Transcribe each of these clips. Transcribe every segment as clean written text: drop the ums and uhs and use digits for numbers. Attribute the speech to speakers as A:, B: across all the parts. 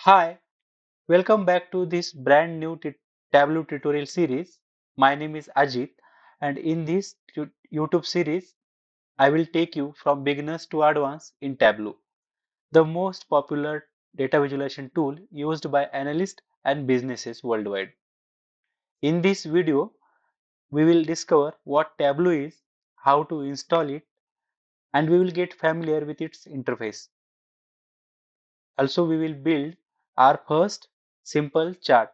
A: Hi, welcome back to this brand new Tableau tutorial series. My name is Ajit, and in this YouTube series, I will take you from beginners to advanced in Tableau, the most popular data visualization tool used by analysts and businesses worldwide. In this video, we will discover what Tableau is, how to install it, and we will get familiar with its interface. Also, we will build our first simple chart.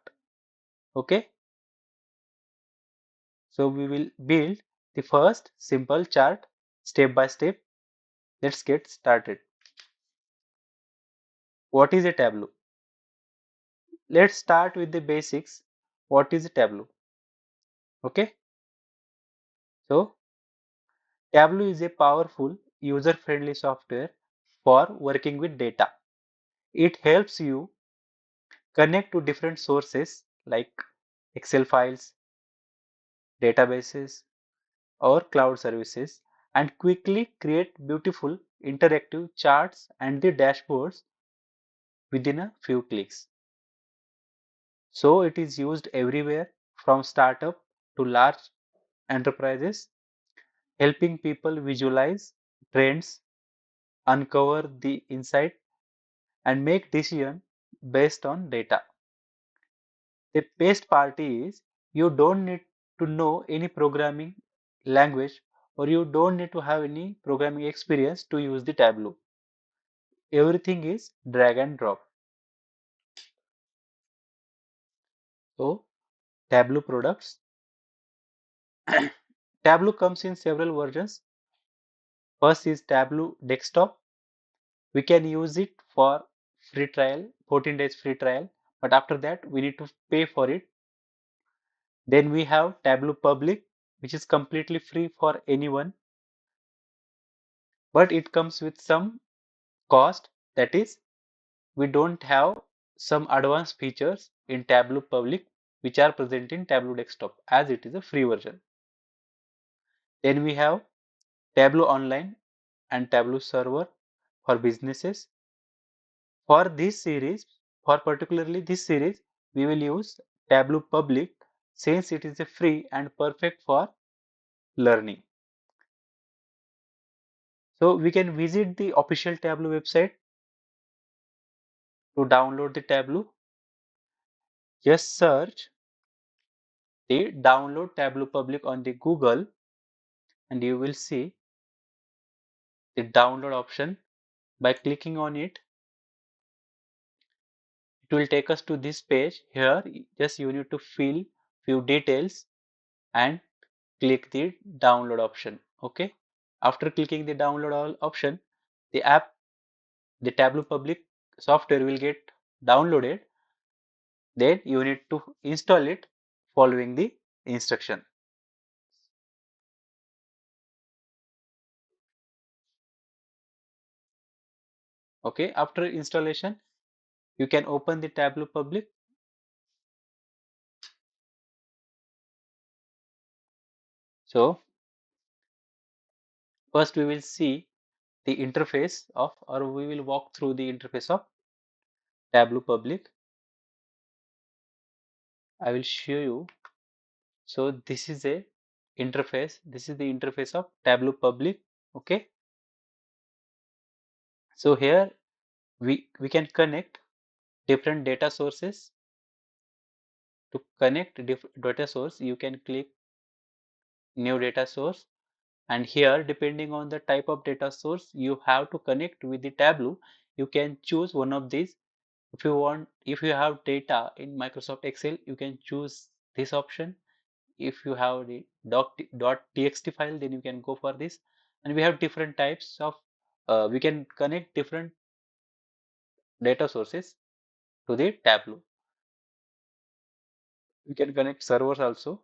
A: Okay. So we will build the first simple chart step by step. Let's get started. What is a Tableau? Let's start with the basics. What is a Tableau? Okay. So Tableau is a powerful user-friendly software for working with data. It helps you connect to different sources like Excel files, databases, or cloud services and quickly create beautiful interactive charts and the dashboards within a few clicks. So it is used everywhere from startup to large enterprises, helping people visualize trends, uncover the insight, and make decisions based on data. The best part is you don't need to know any programming language or you don't need to have any programming experience to use the Tableau. Everything is drag and drop. So Tableau products. Tableau comes in several versions. First is Tableau Desktop. We can use it for free trial, 14 days free trial, but after that we need to pay for it. Then we have Tableau Public, which is completely free for anyone, but it comes with some cost. That is, we don't have some advanced features in Tableau Public which are present in Tableau Desktop as it is a free version. Then we have Tableau Online and Tableau Server for businesses. For this series, for particularly this series, we will use Tableau Public since it is a free and perfect for learning. So we can visit the official Tableau website to download the Tableau. Just search the download Tableau Public on the Google and you will see the download option. By clicking on it, it will take us to this page. Here, just you need to fill few details and click the download option. Okay. After clicking the download all option, the app, the Tableau Public software will get downloaded. Then you need to install it following the instruction. Okay. After installation, you can open the Tableau Public. So first we will see the interface of, or we will walk through the interface of Tableau Public. I will show you. So this is a interface. This is the interface of Tableau Public. Okay. So here we can connect different data sources. To connect data source, you can click new data source, and here depending on the type of data source you have to connect with the Tableau, you can choose one of these. If you have data in Microsoft Excel, you can choose this option. If you have the .txt file, then you can go for this. And we have different types of we can connect different data sources to the Tableau. We can connect servers also.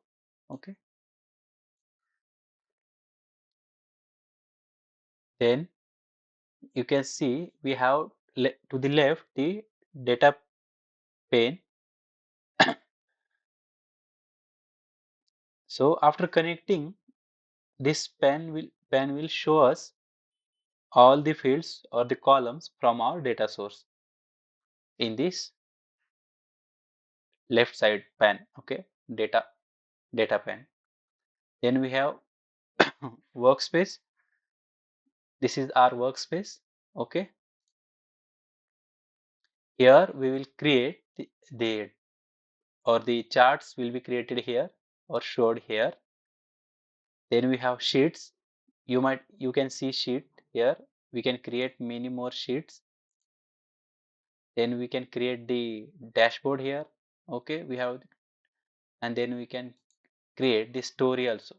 A: Okay. Then you can see we have to the left the data pane. So after connecting, this pane will show us all the fields or the columns from our data source. in this left side pane. Okay, data pane. Then we have workspace. This is our workspace. Okay, here we will create the or the charts will be created here or showed here. Then we have sheets. You can see sheet here. We can create many more sheets. Then we can create the dashboard here. Okay, we have, and then we can create the story also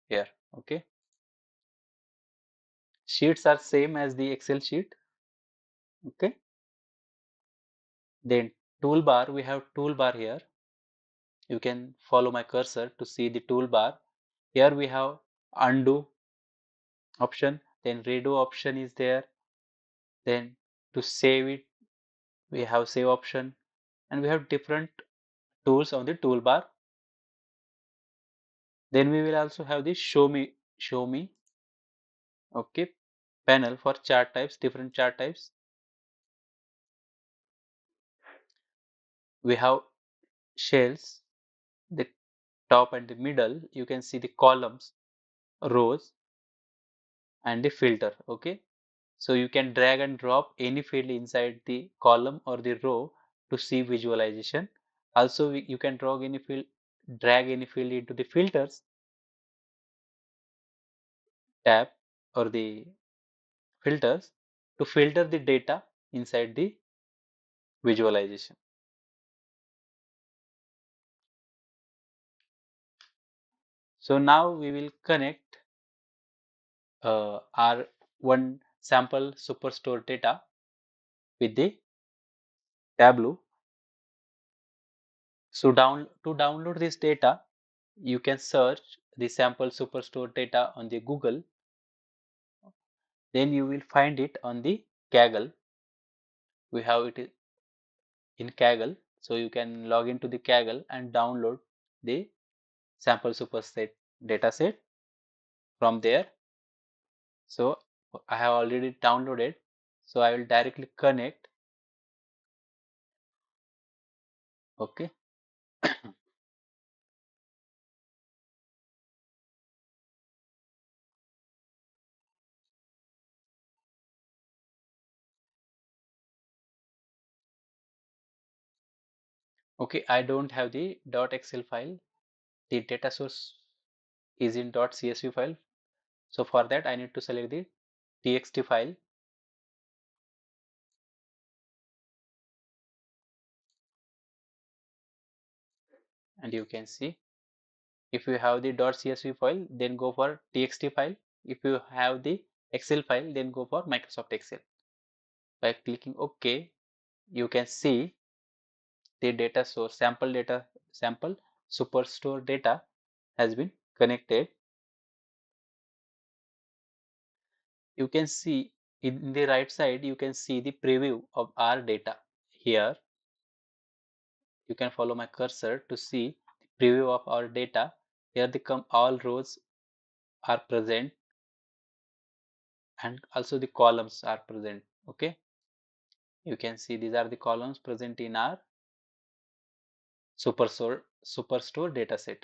A: here. Okay, sheets are same as the Excel sheet. Okay, then toolbar, we have toolbar here. You can follow my cursor to see the toolbar. Here we have undo option, then redo option is there. Then to save it, we have save option, and we have different tools on the toolbar. Then we will also have the show me, okay, panel for chart types, different chart types. We have shells, the top and the middle. You can see the columns, rows, and the filter. Okay, so you can drag and drop any field inside the column or the row to see visualization. Also, you can drag any field into the filters tab or the filters to filter the data inside the visualization. So now we will connect our one sample superstore data with the Tableau. So to download this data, you can search the sample superstore data on the Google. Then you will find it on the Kaggle. We have it in Kaggle. So you can log into the Kaggle and download the sample superset dataset from there. So I have already downloaded. So I will directly connect. Okay. Okay, I don't have the .xl file. The data source is in .csv file. So for that, I need to select the txt file. And you can see, if you have the .csv file, then go for txt file. If you have the Excel file, then go for Microsoft Excel. By clicking OK, you can see the data source, sample superstore data has been connected. You can see in the right side, you can see the preview of our data. Here, you can follow my cursor to see the preview of our data. Here all rows are present and also the columns are present. Okay, you can see these are the columns present in our superstore dataset.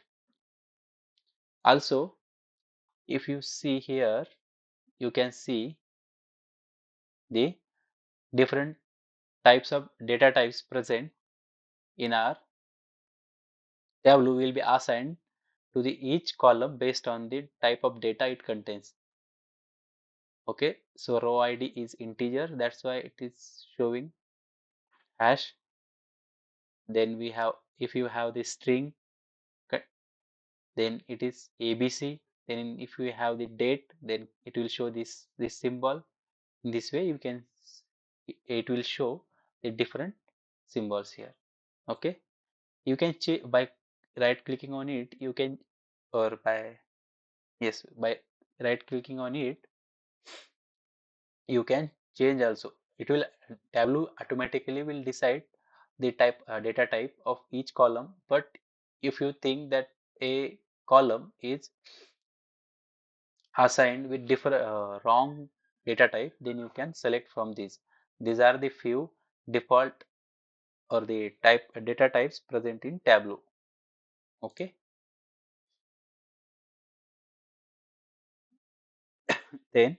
A: Also, if you see here, you can see the different types of data types present in our Tableau will be assigned to the each column based on the type of data it contains. Okay, so row ID is integer, that's why it is showing hash. Then we have, if you have the string, then it is ABC. Then if you have the date, then it will show this symbol. In this way, it will show the different symbols here. Okay, you can by right clicking on it, you can, or by, yes, by right clicking on it, you can change also. It will, Tableau automatically will decide the data type of each column. But if you think that a column is assigned with different wrong data type, then you can select from these. These are the few default or the data types present in Tableau. Okay. Then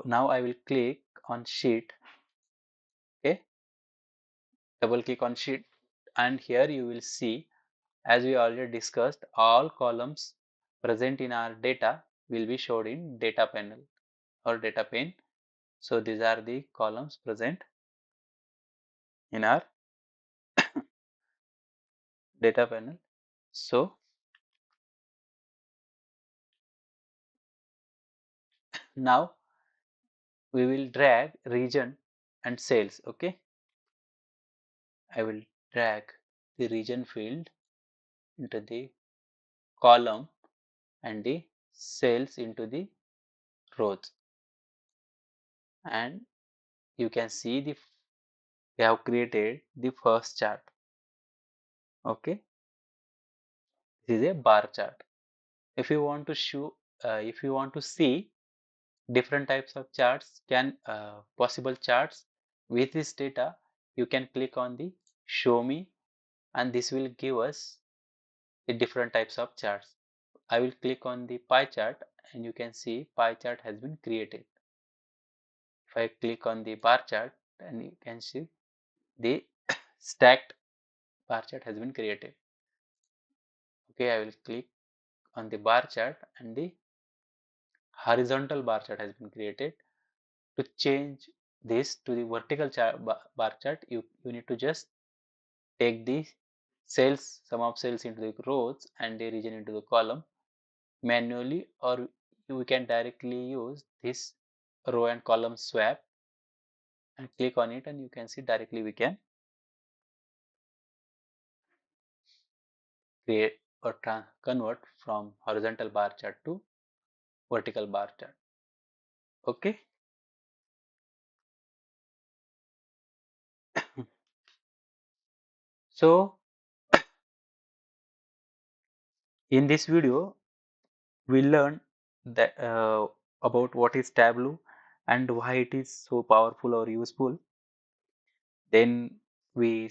A: now I will click on sheet. Okay. Double click on sheet, and here you will see, as we already discussed, all columns present in our data will be showed in data panel or data pane. So these are the columns present in our data panel. So now we will drag region and sales. Okay, I will drag the region field into the column and the sales into the rows, and you can see we have created the first chart. Okay, this is a bar chart. If you want to if you want to see different types of charts, possible charts with this data, you can click on the show me, and this will give us the different types of charts. I will click on the pie chart, and you can see pie chart has been created. If I click on the bar chart, and you can see the stacked bar chart has been created. Okay, I will click on the bar chart, and the horizontal bar chart has been created. To change this to the vertical bar chart, you need to just take the sum of sales into the rows and the region into the column manually, or we can directly use this row and column swap and click on it, and you can see directly we can create or convert from horizontal bar chart to vertical bar chart. Okay. So in this video we learned that about what is Tableau and why it is so powerful or useful. Then we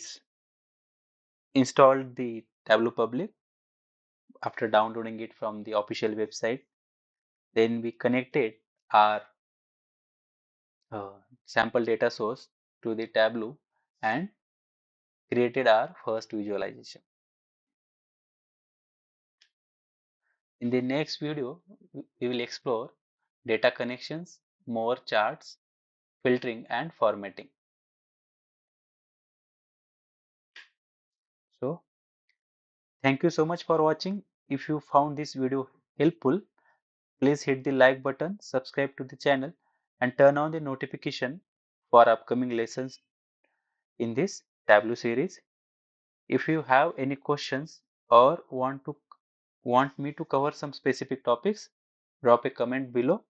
A: installed the Tableau Public after downloading it from the official website. Then we connected our sample data source to the Tableau and created our first visualization. In the next video, we will explore data connections, more charts, filtering, and formatting. So, thank you so much for watching. If you found this video helpful, please hit the like button, subscribe to the channel, and turn on the notification for upcoming lessons in this Tableau series. If you have any questions or want me to cover some specific topics, drop a comment below.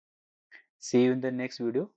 A: See you in the next video.